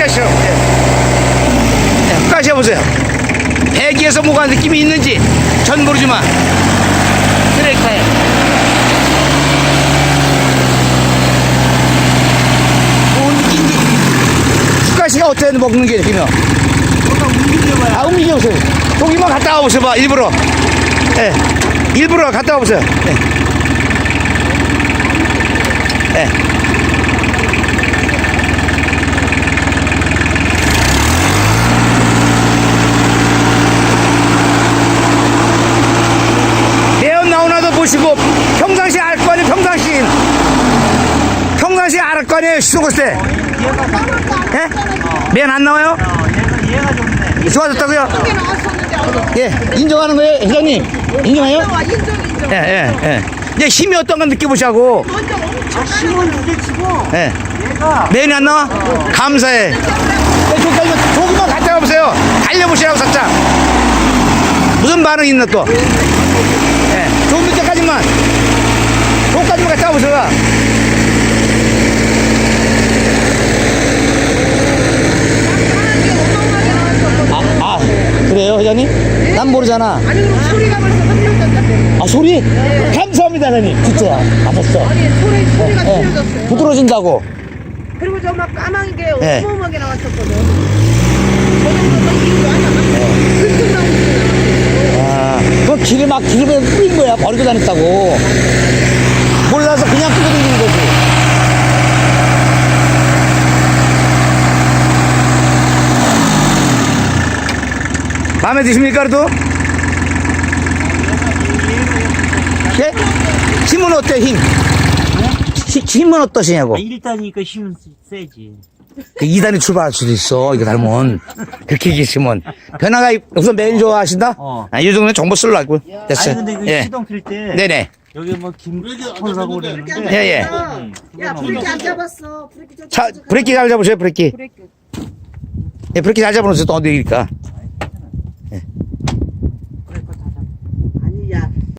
하시오. 끝까지 해보세요. 배기에서 뭐가 느낌이 있는지 전 모르지만 트랙터에 숟가시가 어때 먹는 게 느낌이요? 아, 움직여보세요. 거기만 갔다 와보세요. 봐, 일부러. 예. 일부러 갔다 와보세요. 예. 예. 매연 나오나도 보시고, 평상시 알 거 아니에요, 평상시. 평상시 알 거 아니에요, 시동 걸 때. 예? 매연 안 나와요? 얘가 좋네. 좋아졌다고요? 예, 인정하는 거예요, 회장님? 인정해요? 예, 예, 예. 이제 힘이 어떤 건 느껴보자고. 힘은 두개 치고 예. 얘가 매연이 안 나와? 감사해. 조금만 갔다 와보세요. 달려보시라고 살짝. 무슨 반응이 있나 또? 예. 좋은 때까지만. 조금까지만 갔다 와보세요. 아, 그래요, 회장님? 난 모르잖아. 아니 그럼 소리가 벌써 흐트러졌는데. 아, 소리? 감사합니다, 회장님. 진짜. 맞았어. 아니 소리가 예. 틀려졌어요. 부드러진다고. 그리고 저 막 까만 게 예. 어마어마하게 나왔었거든. 저 정도면 이거 아니야? 흙좀 나오지. 아, 그거 기름에 뿌린 거야. 버리고 다녔다고. 몰라서 그냥 끄고 다니는 거지. 마음에 드십니까, 그래도? 예? 힘은 어때, 힘? 힘은 어떠시냐고? 1단이니까 힘은 세지. 그 2단이 출발할 수도 있어. 이거 닮으면. 그렇게 계시면. 변화가, 우선 매일 좋아하신다? 아, 이 정도는 정보 쓰려고. 됐어요. 아니 근데 그 예. 시동 필 때 네네. 여기 뭐 김포라고 그러는데 예, 예. 야 브레이크 안 잡았어. 브레이크 좀 자, 브레이크 잘 잡으세요, 브레이크. 브레이크. 예, 브레이크 잘 잡아놓으세요. 또 어디니까.